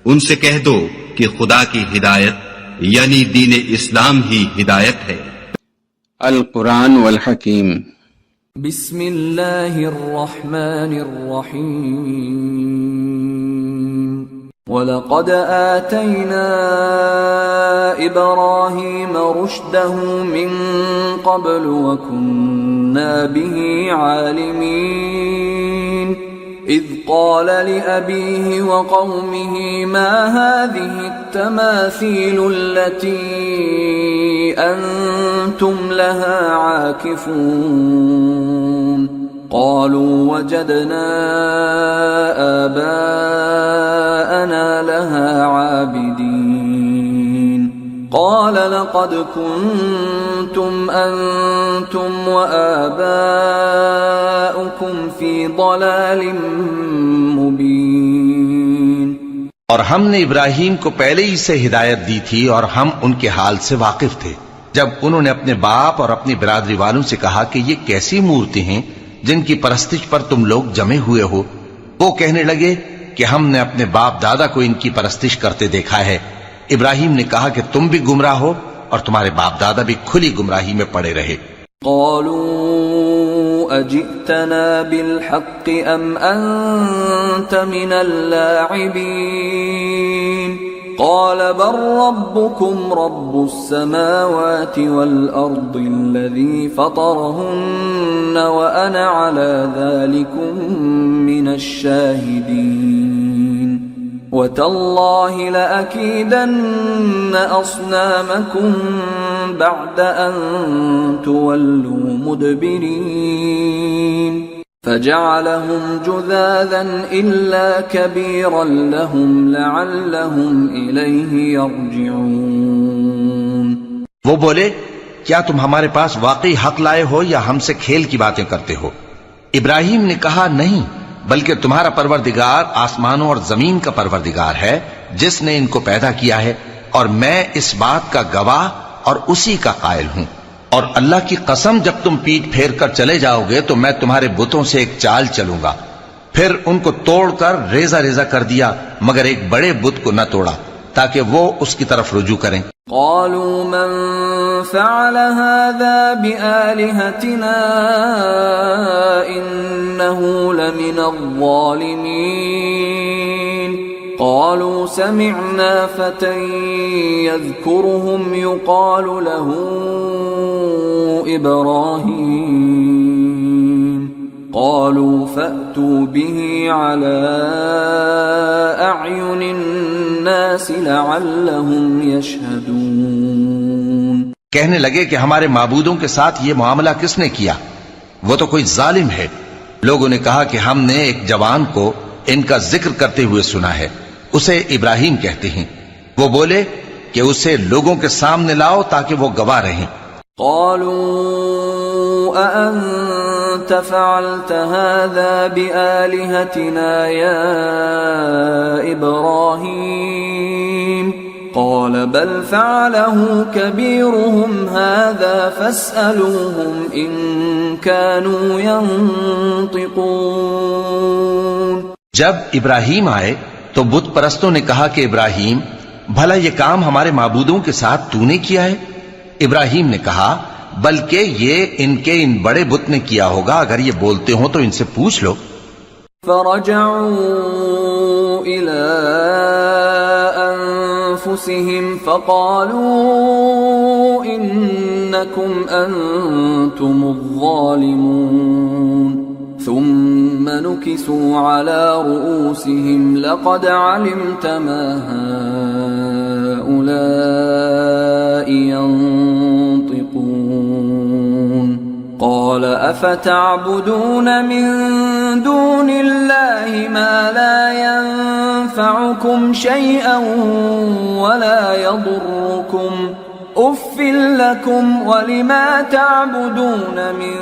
ان سے کہہ دو کہ خدا کی ہدایت یعنی دین اسلام ہی ہدایت ہے۔ القرآن والحکیم۔ بسم اللہ الرحمن الرحیم۔ وَلَقَدْ آتَيْنَا إِبْرَاهِيمَ رُشْدَهُ مِنْ قَبْلُ وَكُنَّا بِهِ عَالِمِينَ إِذْ قَالَ لِأَبِيهِ وَقَوْمِهِ مَا هَذِهِ التَّمَاثِيلُ الَّتِي أَنْتُمْ لَهَا عَاكِفُونَ قالوا وجدنا آباءنا لها عابدين قال لقد كنتم أنتم وآباؤكم في ضلال مبين۔ اور ہم نے ابراہیم کو پہلے ہی سے ہدایت دی تھی اور ہم ان کے حال سے واقف تھے جب انہوں نے اپنے باپ اور اپنی برادری والوں سے کہا کہ یہ کیسی مورتی ہیں جن کی پرستش پر تم لوگ جمے ہوئے ہو۔ وہ کہنے لگے کہ ہم نے اپنے باپ دادا کو ان کی پرستش کرتے دیکھا ہے۔ ابراہیم نے کہا کہ تم بھی گمراہ ہو اور تمہارے باپ دادا بھی کھلی گمراہی میں پڑے رہے۔ قالوا اجئتنا بالحق ام انت من اللاعبین قال بل ربكم رب السماوات والأرض الذي فطرهن وأنا على ذلكم من الشاهدين وتالله لأكيدن أصنامكم بعد أن تولوا مدبرين فجعلهم جذاذا إلا كبيرا لهم لعلهم إليه يرجعون۔ وہ بولے کیا تم ہمارے پاس واقعی حق لائے ہو یا ہم سے کھیل کی باتیں کرتے ہو؟ ابراہیم نے کہا نہیں، بلکہ تمہارا پروردگار آسمانوں اور زمین کا پروردگار ہے جس نے ان کو پیدا کیا ہے، اور میں اس بات کا گواہ اور اسی کا قائل ہوں۔ اور اللہ کی قسم جب تم پیٹ پھیر کر چلے جاؤ گے تو میں تمہارے بتوں سے ایک چال چلوں گا۔ پھر ان کو توڑ کر ریزہ ریزہ کر دیا مگر ایک بڑے بت کو نہ توڑا تاکہ وہ اس کی طرف رجوع کریں۔ قالوا من فعل هذا بآلهتنا إنه لمن الظالمين قالوا سمعنا فتى يذكرهم يقال له إبراهيم قالوا فأتوا به على أعين الناس لعلهم يشهدون۔ کہنے لگے کہ ہمارے معبودوں کے ساتھ یہ معاملہ کس نے کیا؟ وہ تو کوئی ظالم ہے۔ لوگوں نے کہا کہ ہم نے ایک جوان کو ان کا ذکر کرتے ہوئے سنا ہے، اسے ابراہیم کہتے ہیں۔ وہ بولے کہ اسے لوگوں کے سامنے لاؤ تاکہ وہ گواہ رہیں۔ قالوا أأنت فعلت هذا بآلهتنا يا إبراهيم قال بل فعله كبيرهم هذا فاسألوهم إن كانوا ينطقون۔ جب ابراہیم آئے تو بت پرستوں نے کہا کہ ابراہیم بھلا یہ کام ہمارے معبودوں کے ساتھ تو نے کیا ہے؟ ابراہیم نے کہا بلکہ یہ ان کے ان بڑے بت نے کیا ہوگا، اگر یہ بولتے ہوں تو ان سے پوچھ لو۔ فرجعوا إلى أنفسهم فقالوا إنكم أنتم الظالمون ثم نكسوا على رؤوسهم لقد علمت ما هؤلاء ينطقون قال أفتعبدون من دون الله ما لا ينفعكم شيئا ولا يضركم أف لكم ولما تعبدون من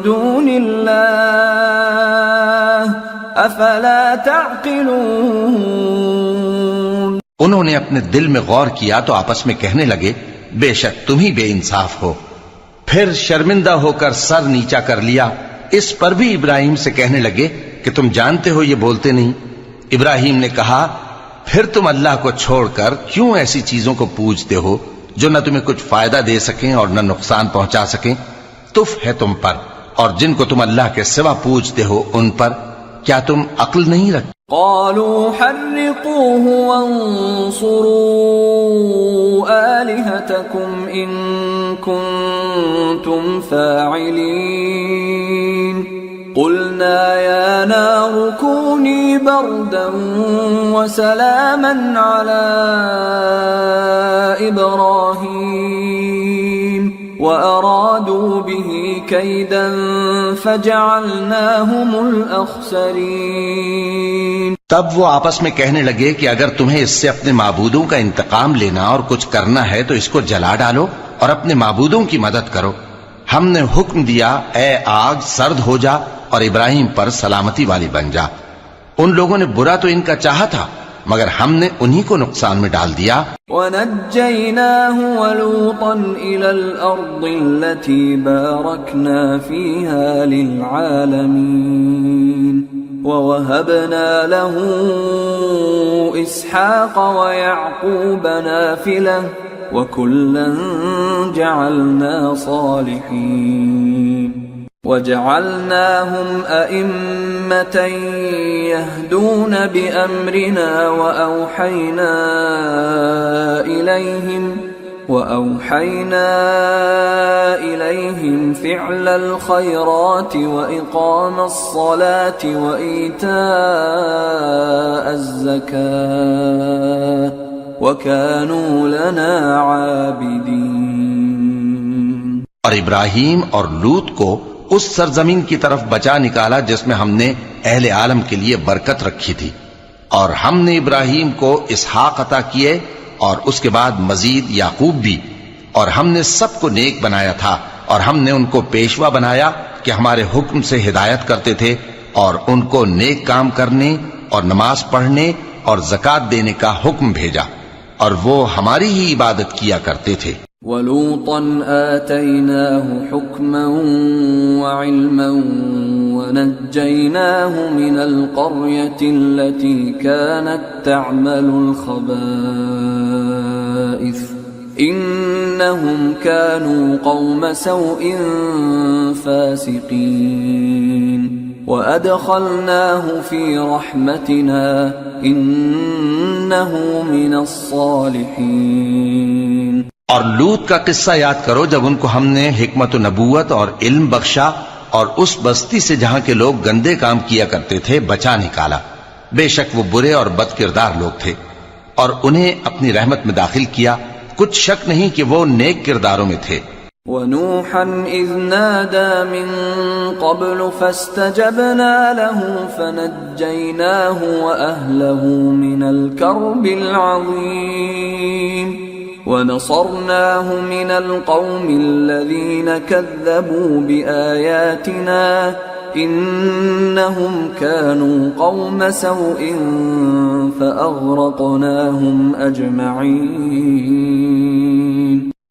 دون الله أفلا تعقلون۔ انہوں نے اپنے دل میں غور کیا تو آپس میں کہنے لگے بے شک تم ہی بے انصاف ہو۔ پھر شرمندہ ہو کر سر نیچا کر لیا۔ اس پر بھی ابراہیم سے کہنے لگے کہ تم جانتے ہو یہ بولتے نہیں۔ ابراہیم نے کہا پھر تم اللہ کو چھوڑ کر کیوں ایسی چیزوں کو پوجتے ہو جو نہ تمہیں کچھ فائدہ دے سکیں اور نہ نقصان پہنچا سکیں؟ تف ہے تم پر اور جن کو تم اللہ کے سوا پوجتے ہو ان پر، کیا تم عقل نہیں رکھتے؟ قالوا حرقوه وانصروا آلهتكم إن كنتم فاعلين قلنا يا نار كوني بردا وسلاما على إبراهيم وأرادوا به كيدا فجعلناهم الأخسرين۔ تب وہ آپس میں کہنے لگے کہ اگر تمہیں اس سے اپنے معبودوں کا انتقام لینا اور کچھ کرنا ہے تو اس کو جلا ڈالو اور اپنے معبودوں کی مدد کرو۔ ہم نے حکم دیا اے آگ سرد ہو جا اور ابراہیم پر سلامتی والی بن جا۔ ان لوگوں نے برا تو ان کا چاہا تھا مگر ہم نے انہی کو نقصان میں ڈال دیا۔ وَنَجَّيْنَاهُ وَلُوطًا إِلَى الْأَرْضِ الَّتِي بَارَكْنَا فِيهَا لِلْعَالَمِينَ وَوَهَبْنَا لَهُ إِسْحَاقَ وَيَعْقُوبَ نَافِلَةً وَكُلًّا جَعَلْنَا صَالِحِينَ وَجَعَلْنَاهُمْ أَئِمَّةً يَهْدُونَ بِأَمْرِنَا وَأَوْحَيْنَا إِلَيْهِمْ فِعْلَ الْخَيْرَاتِ وَإِقَامَ الصَّلَاةِ وَإِيتَاءَ الزَّكَاةِ وَكَانُوا لَنَا عَابِدِينَ۔ اور ابراہیم اور لوط کو اس سرزمین کی طرف بچا نکالا جس میں ہم نے اہل عالم کے لیے برکت رکھی تھی، اور ہم نے ابراہیم کو اسحاق عطا کیے اور اس کے بعد مزید یعقوب بھی، اور ہم نے سب کو نیک بنایا تھا، اور ہم نے ان کو پیشوا بنایا کہ ہمارے حکم سے ہدایت کرتے تھے، اور ان کو نیک کام کرنے اور نماز پڑھنے اور زکوٰۃ دینے کا حکم بھیجا، اور وہ ہماری ہی عبادت کیا کرتے تھے۔ وَلُوطًا آتَيْنَاهُ حُكْمًا وَعِلْمًا وَنَجَّيْنَاهُ مِنَ الْقَرْيَةِ الَّتِي كَانَتْ تَعْمَلُ الْخَبَائِثَ إِنَّهُمْ كَانُوا قَوْمَ سَوْءٍ فَاسِقِينَ وَأَدْخَلْنَاهُ فِي رَحْمَتِنَا إِنَّهُ مِنَ الصَّالِحِينَ۔ اور لوط کا قصہ یاد کرو جب ان کو ہم نے حکمت و نبوت اور علم بخشا اور اس بستی سے جہاں کے لوگ گندے کام کیا کرتے تھے بچا نکالا۔ بے شک وہ برے اور بد کردار لوگ تھے، اور انہیں اپنی رحمت میں داخل کیا، کچھ شک نہیں کہ وہ نیک کرداروں میں تھے۔ وَنُوحًا إِذْ نَادَى مِن قَبْلُ فَاسْتَجَبْنَا لَهُ فَنَجَّيْنَاهُ وَأَهْلَهُ مِنَ الْكَرْبِ الْعَظِيمِ وَنَصَرْنَاهُ مِنَ الْقَوْمِ الَّذِينَ كَذَّبُوا بِآيَاتِنَا إِنَّهُمْ كَانُوا قَوْمَ سَوْءٍ فَأَغْرَقْنَاهُمْ أَجْمَعِينَ۔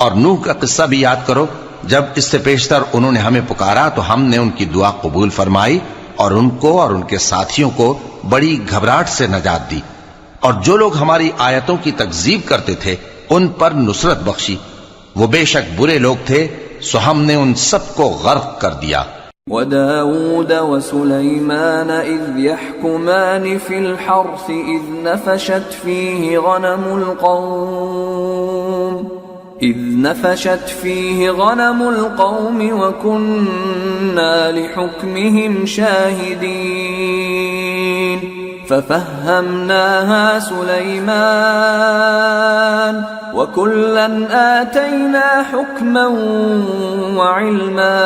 اور نوح کا قصہ بھی یاد کرو جب اس سے پیشتر انہوں نے ہمیں پکارا تو ہم نے ان کی دعا قبول فرمائی اور ان کو اور ان کے ساتھیوں کو بڑی گھبراہٹ سے نجات دی، اور جو لوگ ہماری آیتوں کی تکذیب کرتے تھے ان پر نصرت بخشی۔ وہ بے شک برے لوگ تھے، سو ہم نے ان سب کو غرق کر دیا۔ وَدَاوُودَ وَسُلَيْمَانَ إِذْ يَحْكُمَانِ فِي الْحَرْثِ إِذْ نَفَشَتْ فِيهِ غَنَمُ الْقَوْمِ وَكُنَّا لِحُكْمِهِمْ شَاهِدِينَ فَفَهَّمْنَاهَا سُلَيْمَانَ وَكُلًّا آتَيْنَا حُكْمًا وَعِلْمًا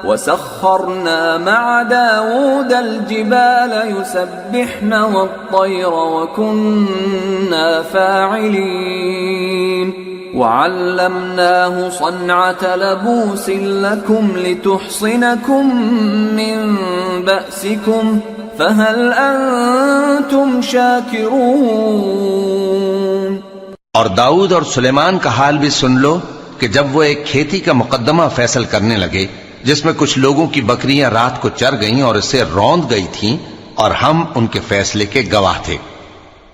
وَسَخَّرْنَا مَعَ دَاوُودَ الْجِبَالَ يُسَبِّحْنَ وَالطَّيْرَ وَكُنَّا فَاعِلِينَ وَعَلَّمْنَاهُ صَنْعَةَ لَبُوسٍ لَكُمْ لِتُحْصِنَكُمْ مِنْ بَأْسِكُمْ فَهَلْ أَنْتُمْ شَاكِرُونَ۔ اور داؤد اور سلیمان کا حال بھی سن لو کہ جب وہ ایک کھیتی کا مقدمہ فیصل کرنے لگے جس میں کچھ لوگوں کی بکریاں رات کو چر گئیں اور اسے روند گئی تھیں، اور ہم ان کے فیصلے کے گواہ تھے،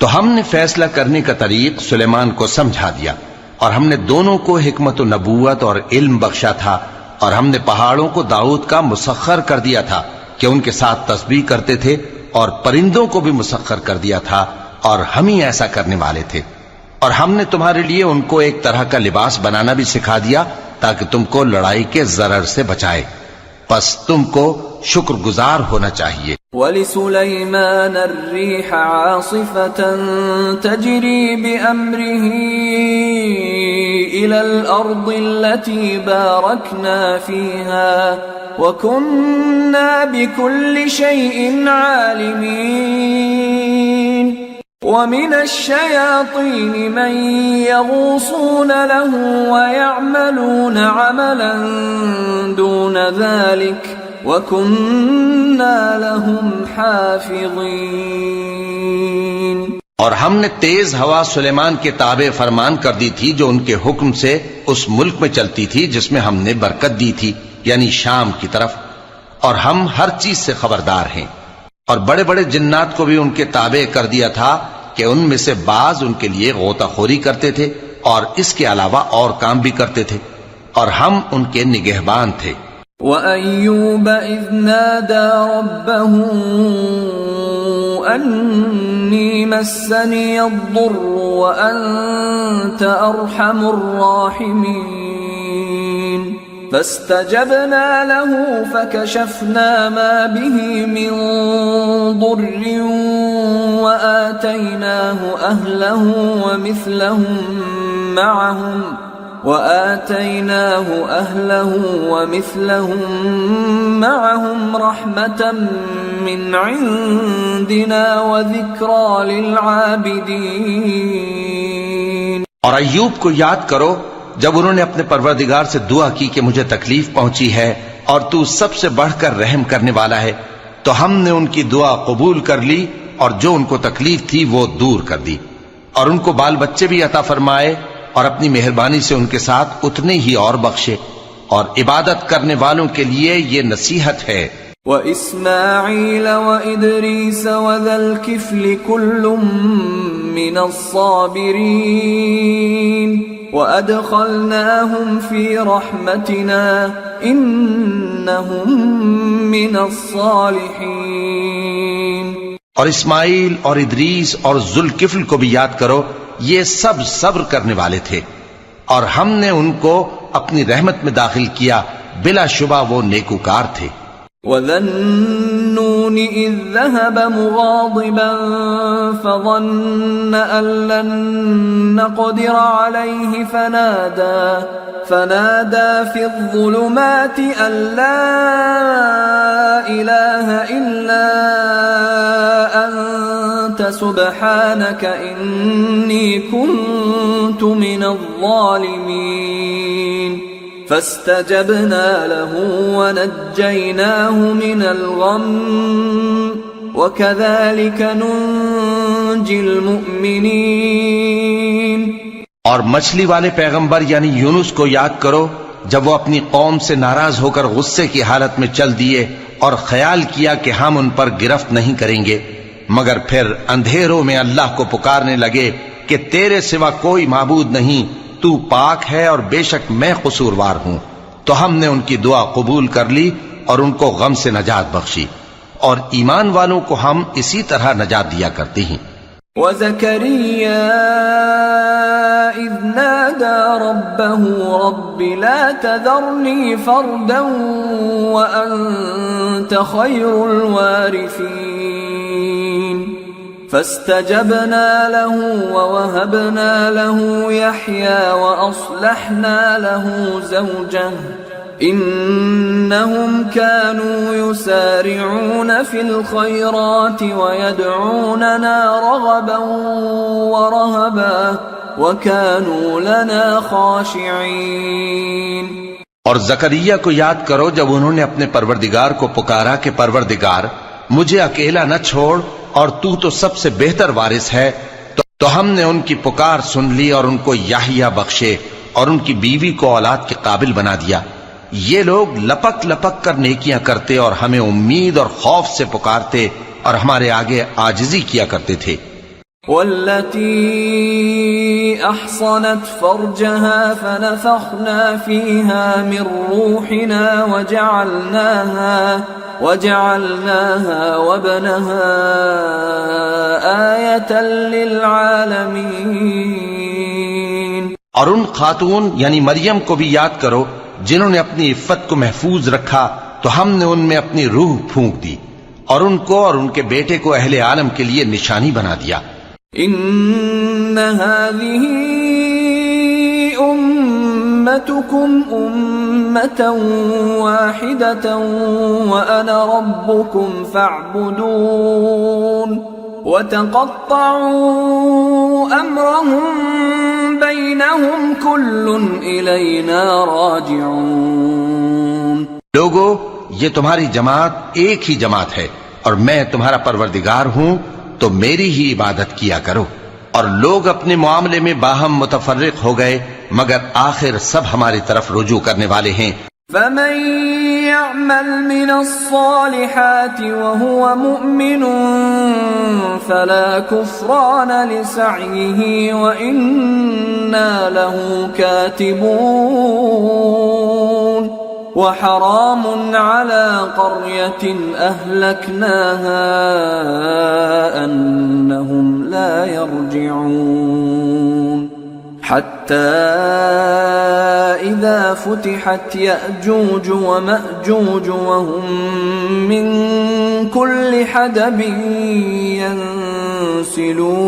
تو ہم نے فیصلہ کرنے کا طریق سلیمان کو سمجھا دیا، اور ہم نے دونوں کو حکمت و نبوت اور علم بخشا تھا، اور ہم نے پہاڑوں کو داؤد کا مسخر کر دیا تھا کہ ان کے ساتھ تسبیح کرتے تھے، اور پرندوں کو بھی مسخر کر دیا تھا، اور ہم ہی ایسا کرنے والے تھے۔ اور ہم نے تمہارے لیے ان کو ایک طرح کا لباس بنانا بھی سکھا دیا تاکہ تم کو لڑائی کے ضرر سے بچائے، پس تم کو شکر گزار ہونا چاہیے۔ وَلِسُلَيْمَانَ الرِّيحَ عَاصِفَةً تَجْرِي بِأَمْرِهِ إِلَى الْأَرْضِ الَّتِي بَارَكْنَا فِيهَا وَكُنَّا بِكُلِّ شَيْءٍ عَالِمِينَ وَمِنَ الشَّيَاطِينِ مَن يَغُوصُونَ لَهُ وَيَعْمَلُونَ عَمَلًا دُونَ ذَلِكَ وَكُنَّا لَهُمْ حَافِظِينَ۔ اور ہم نے تیز ہوا سلیمان کے تابع فرمان کر دی تھی جو ان کے حکم سے اس ملک میں چلتی تھی جس میں ہم نے برکت دی تھی، یعنی شام کی طرف، اور ہم ہر چیز سے خبردار ہیں۔ اور بڑے بڑے جنات کو بھی ان کے تابع کر دیا تھا کہ ان میں سے بعض ان کے لیے غوطہ خوری کرتے تھے اور اس کے علاوہ اور کام بھی کرتے تھے، اور ہم ان کے نگہبان تھے۔ وَأَيُّوبَ إِذْ نَادَى رَبَّهُ أَنِّي مَسَّنِيَ الضُّرُّ وَأَنْتَ أَرْحَمُ الرَّاحِمِينَ فَاسْتَجَبْنَا لَهُ فَكَشَفْنَا مَا بِهِ مِنْ ضُرٍّ وَآتَيْنَاهُ أَهْلَهُ وَمِثْلَهُمْ مَعَهُمْ رَحْمَةً مِّنْ عِنْدِنَا وَذِكْرَى لِلْعَابِدِينَ۔ اور ایوب کو یاد کرو جب انہوں نے اپنے پروردگار سے دعا کی کہ مجھے تکلیف پہنچی ہے اور تو سب سے بڑھ کر رحم کرنے والا ہے، تو ہم نے ان کی دعا قبول کر لی اور جو ان کو تکلیف تھی وہ دور کر دی، اور ان کو بال بچے بھی عطا فرمائے، اور اپنی مہربانی سے ان کے ساتھ اتنے ہی اور بخشے، اور عبادت کرنے والوں کے لیے یہ نصیحت ہے۔ وَإِسْمَاعِيلَ وَإِدْرِيسَ وَذَا الْكِفْلِ كُلٌّ مِّنَ الصَّابِرِينَ وَأَدْخَلْنَاهُمْ فِي رَحْمَتِنَا إِنَّهُمْ مِنَ الصَّالِحِينَ۔ اور اسماعیل اور ادریس اور ذوالکفل کو بھی یاد کرو، یہ سب صبر کرنے والے تھے، اور ہم نے ان کو اپنی رحمت میں داخل کیا، بلا شبہ وہ نیکوکار تھے۔ وَذَا النُّونِ إِذ ذَّهَبَ مُغَاضِبًا فَظَنَّ أَن لَّن نَّقْدِرَ عَلَيْهِ فَنَادَى فِي الظُّلُمَاتِ أَن لَّا إِلَٰهَ إِلَّا أَنتَ سُبْحَانَكَ إِنِّي كُنتُ مِنَ الظَّالِمِينَ فَاسْتَجَبْنَا لَهُ وَنَجَّيْنَاهُ مِنَ الْغَمِّ وَكَذَلِكَ نُنْجِي الْمُؤْمِنِينَ۔ اور مچھلی والے پیغمبر یعنی یونس کو یاد کرو جب وہ اپنی قوم سے ناراض ہو کر غصے کی حالت میں چل دیے اور خیال کیا کہ ہم ان پر گرفت نہیں کریں گے، مگر پھر اندھیروں میں اللہ کو پکارنے لگے کہ تیرے سوا کوئی معبود نہیں، تو پاک ہے اور بے شک میں قصوروار ہوں، تو ہم نے ان کی دعا قبول کر لی اور ان کو غم سے نجات بخشی، اور ایمان والوں کو ہم اسی طرح نجات دیا کرتے ہیں۔ وَزَكَرِيَّا إِذْ نَادَى رَبَّهُ رَبِّ لَا تَذَرْنِي فَرْدًا وَأَنْتَ خَيْرُ الْوَارِثِينَ فَاسْتَجَبْنَا لَهُ وَوَهَبْنَا لَهُ يَحْيَى وَأَصْلَحْنَا لَهُ زَوْجَهُ إِنَّهُمْ كَانُوا يُسَارِعُونَ فِي الْخَيْرَاتِ وَيَدْعُونَنَا رَغَبًا وَرَهَبًا وَكَانُوا لَنَا خَاشِعِينَ۔ اور زکریا کو یاد کرو جب انہوں نے اپنے پروردگار کو پکارا کہ پروردگار مجھے اکیلا نہ چھوڑ اور تو سب سے بہتر وارث ہے، تو ہم نے ان کی پکار سن لی اور ان کو یحییٰ بخشے اور ان کی بیوی کو اولاد کے قابل بنا دیا۔ یہ لوگ لپک لپک کر نیکیاں کرتے اور ہمیں امید اور خوف سے پکارتے اور ہمارے آگے عاجزی کیا کرتے تھے۔ والتي أحصنت فرجها فنفخنا فيها من روحنا وجعلناها وابنها آية للعالمين. اور ان خاتون یعنی مریم کو بھی یاد کرو جنہوں نے اپنی عفت کو محفوظ رکھا تو ہم نے ان میں اپنی روح پھونک دی اور ان کو اور ان کے بیٹے کو اہل عالم کے لیے نشانی بنا دیا. ان هذه امتكم امة واحدة وانا ربكم فاعبدون وتقطعوا امرهم بينهم كل الینا راجعون. لوگو یہ تمہاری جماعت ایک ہی جماعت ہے اور میں تمہارا پروردگار ہوں تو میری ہی عبادت کیا کرو. اور لوگ اپنے معاملے میں باہم متفرق ہو گئے مگر آخر سب ہماری طرف رجوع کرنے والے ہیں. فمن يعمل من الصالحات وهو مؤمن فلا كفران لسعيه وإنا له كاتبون. وحرام على قرية أهلكناها أنهم لا يرجعون. حتى إذا فتحت يأجوج ومأجوج وهم من كل حدب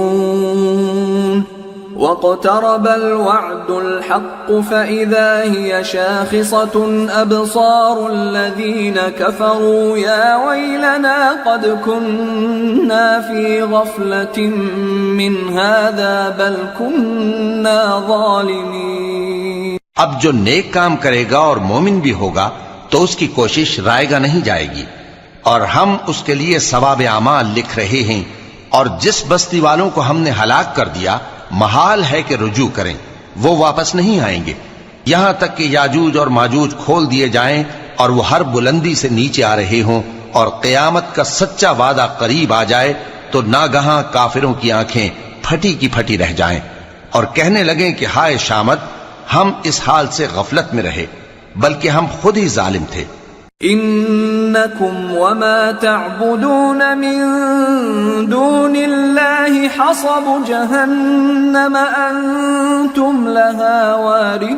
ينسلون. واقترب الوعد الحق فإذا هي شاخصة أبصار الذين كفروا يا ويلنا قد كنا في غفلة من هذا بل كنا ظالمين. اب جو نیک کام کرے گا اور مومن بھی ہوگا تو اس کی کوشش رائے گا نہیں جائے گی اور ہم اس کے لیے ثواب اعمال لکھ رہے ہیں. اور جس بستی والوں کو ہم نے ہلاک کر دیا محال ہے کہ رجوع کریں، وہ واپس نہیں آئیں گے یہاں تک کہ یاجوج اور ماجوج کھول دیے جائیں اور وہ ہر بلندی سے نیچے آ رہے ہوں اور قیامت کا سچا وعدہ قریب آ جائے تو ناگہاں کافروں کی آنکھیں پھٹی کی پھٹی رہ جائیں اور کہنے لگیں کہ ہائے شامت، ہم اس حال سے غفلت میں رہے بلکہ ہم خود ہی ظالم تھے. انکم وما تعبدون من دون اللہ حصب جہنم انتم لها واردون.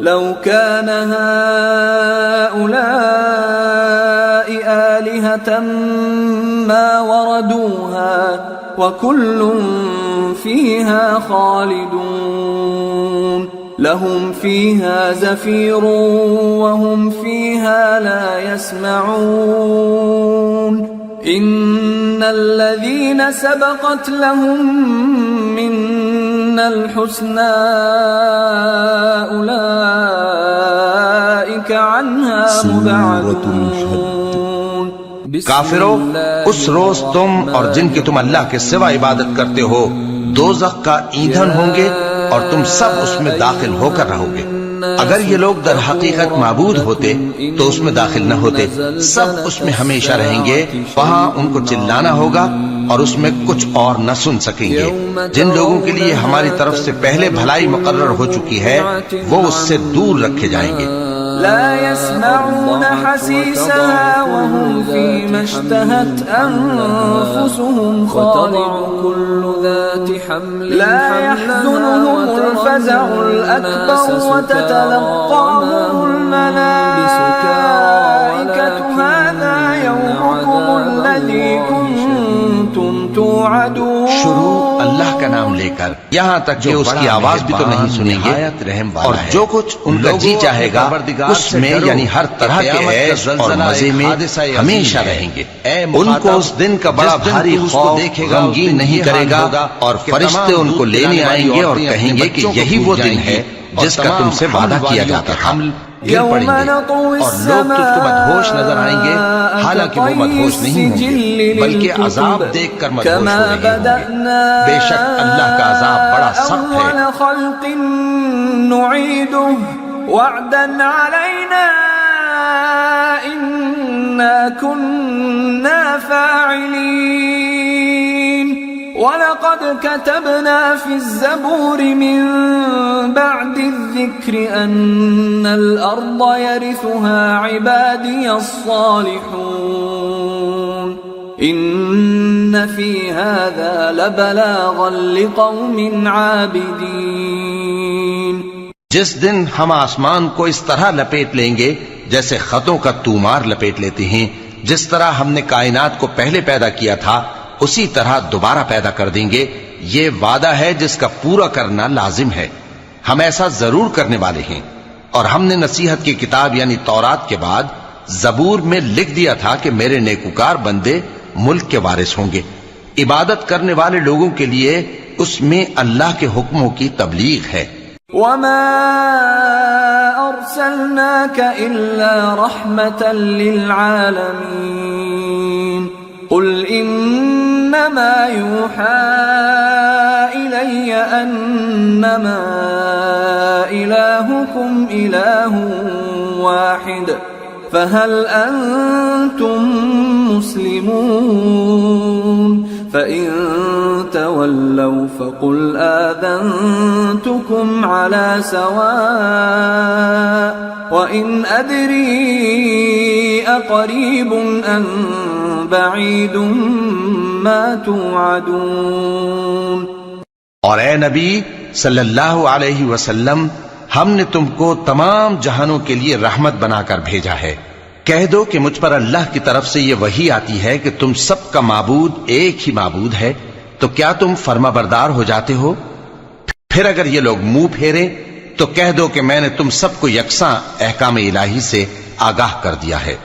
لو كان هؤلاء آلهة ما وردوها وكل فيها خالدون. لهم فيها زفير وهم فيها لا يسمعون. إن الذين سبقت لهم منا الحسنى أولئك عنها مبعدون. کافرو، اس روز تم اور جن کی تم اللہ کے سوا عبادت کرتے ہو دوزخ کا ایندھن ہوں گے اور تم سب اس میں داخل ہو کر رہو گے. اگر یہ لوگ در حقیقت معبود ہوتے تو اس میں داخل نہ ہوتے. سب اس میں ہمیشہ رہیں گے، وہاں ان کو چلانا ہوگا اور اس میں کچھ اور نہ سن سکیں گے. جن لوگوں کے لیے ہماری طرف سے پہلے بھلائی مقرر ہو چکی ہے وہ اس سے دور رکھے جائیں گے. لا يسمعون حسيسها وهم فيما اشتهت أنفسهم خالدون. كل ذات حمل لا يحزنهم الفزع الأكبر وتتلقاهم الملائكة هذا يومكم الذي كنتم توعدون. شروع اللہ کا نام لے کر یہاں تک کہ اس کی آواز بھی تو نہیں سنیں گے اور جو کچھ ان کا جی چاہے گا اس میں یعنی ہر طرح کے عیش اور مزے میں ہمیشہ رہیں گے. ان کو اس دن کا بڑا بھاری خوف غمگین نہیں کرے گا اور فرشتے ان کو لینے آئیں گے اور کہیں گے کہ یہی وہ دن ہے جس کا تم سے وعدہ کیا جاتا تھا. گر پڑیں گے اور لوگ تجھ کو مدہوش نظر آئیں گے حالانکہ وہ مدہوش نہیں ہوں گے بلکہ عذاب دیکھ کر مدہوش ہو رہے ہوں گے. بے شک اللہ کا عذاب بڑا سخت ہے. خلق نعيده وعدا علينا إِنَّا كُنَّا فَاعِلِينَ وَلَقَدْ كَتَبْنَا فِي الزَّبُورِ مِن بَعْدِ الذِّكْرِ أَنَّ الْأَرْضَ يَرِثُهَا عِبَادِيَ الصَّالِحُونَ إِنَّ فِي هَذَا لَبَلَاغًا لِقَوْمٍ عَابِدِينَ جس دن ہم آسمان کو اس طرح لپیٹ لیں گے جیسے خطوں کا تومار لپیٹ لیتے ہیں، جس طرح ہم نے کائنات کو پہلے پیدا کیا تھا اسی طرح دوبارہ پیدا کر دیں گے. یہ وعدہ ہے جس کا پورا کرنا لازم ہے. ہم ایسا ضرور کرنے والے ہیں. اور ہم نے نصیحت کی کتاب یعنی تورات کے بعد زبور میں لکھ دیا تھا کہ میرے نیکوکار بندے ملک کے وارث ہوں گے. عبادت کرنے والے لوگوں کے لیے اس میں اللہ کے حکموں کی تبلیغ ہے. وَمَا أَرْسَلْنَاكَ إِلَّا رَحْمَةً لِلْعَالَمِينَ قُلْ إِنَّمَا يُوحَى إِلَيَّ أَنَّمَا إِلَٰهُكُمْ إِلَٰهٌ وَاحِدٌ فَهَلْ أَنْتُمْ مُسْلِمُونَ فَإِن تَوَلَّوْا فَقُلْ آذَنْتُكُمْ عَلَى سَوَاءٍ وَإِنْ أَدْرِي أَقَرِيبٌ أَمْ بَعِيدٌ مَا تُوعَدُونَ. اور اے نبی صلی اللہ علیہ وسلم، ہم نے تم کو تمام جہانوں کے لیے رحمت بنا کر بھیجا ہے. کہہ دو کہ مجھ پر اللہ کی طرف سے یہ وحی آتی ہے کہ تم سب کا معبود ایک ہی معبود ہے، تو کیا تم فرما بردار ہو جاتے ہو؟ پھر اگر یہ لوگ منہ پھیریں تو کہہ دو کہ میں نے تم سب کو یکساں احکام الہی سے آگاہ کر دیا ہے.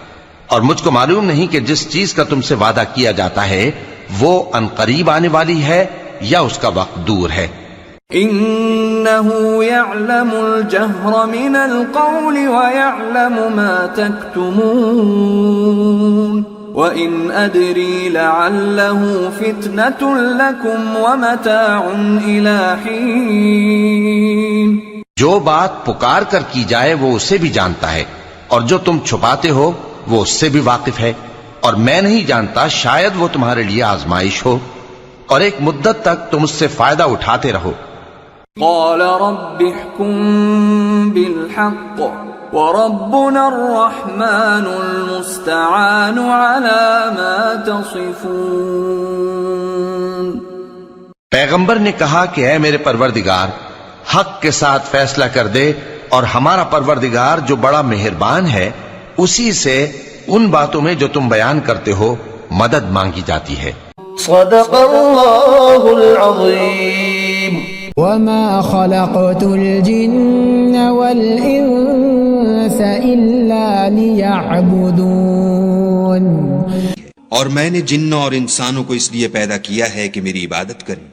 اور مجھ کو معلوم نہیں کہ جس چیز کا تم سے وعدہ کیا جاتا ہے وہ عنقریب آنے والی ہے یا اس کا وقت دور ہے. إِنَّهُ يَعْلَمُ الْجَهْرَ مِنَ الْقَوْلِ وَيَعْلَمُ مَا تَكْتُمُونَ وَإِنْ أَدْرِي لَعَلَّهُ فِتْنَةٌ لَكُمْ وَمَتَاعٌ إِلَى حِينٍ. جو بات پکار کر کی جائے وہ اسے بھی جانتا ہے، اور جو تم چھپاتے ہو وہ اس سے بھی واقف ہے. اور میں نہیں جانتا، شاید وہ تمہارے لیے آزمائش ہو، اور ایک مدت تک تم اس سے فائدہ اٹھاتے رہو. قال رب احكم بالحق وربنا الرحمن المستعان على ما تصفون. پیغمبر نے کہا کہ اے میرے پروردگار، حق کے ساتھ فیصلہ کر دے، اور ہمارا پروردگار جو بڑا مہربان ہے اسی سے ان باتوں میں جو تم بیان کرتے ہو مدد مانگی جاتی ہے. صدق اللہ العظیم. وما خلقت الجن والإنس إلا ليعبدون. اور میں نے جنوں اور انسانوں کو اس لیے پیدا کیا ہے کہ میری عبادت کریں.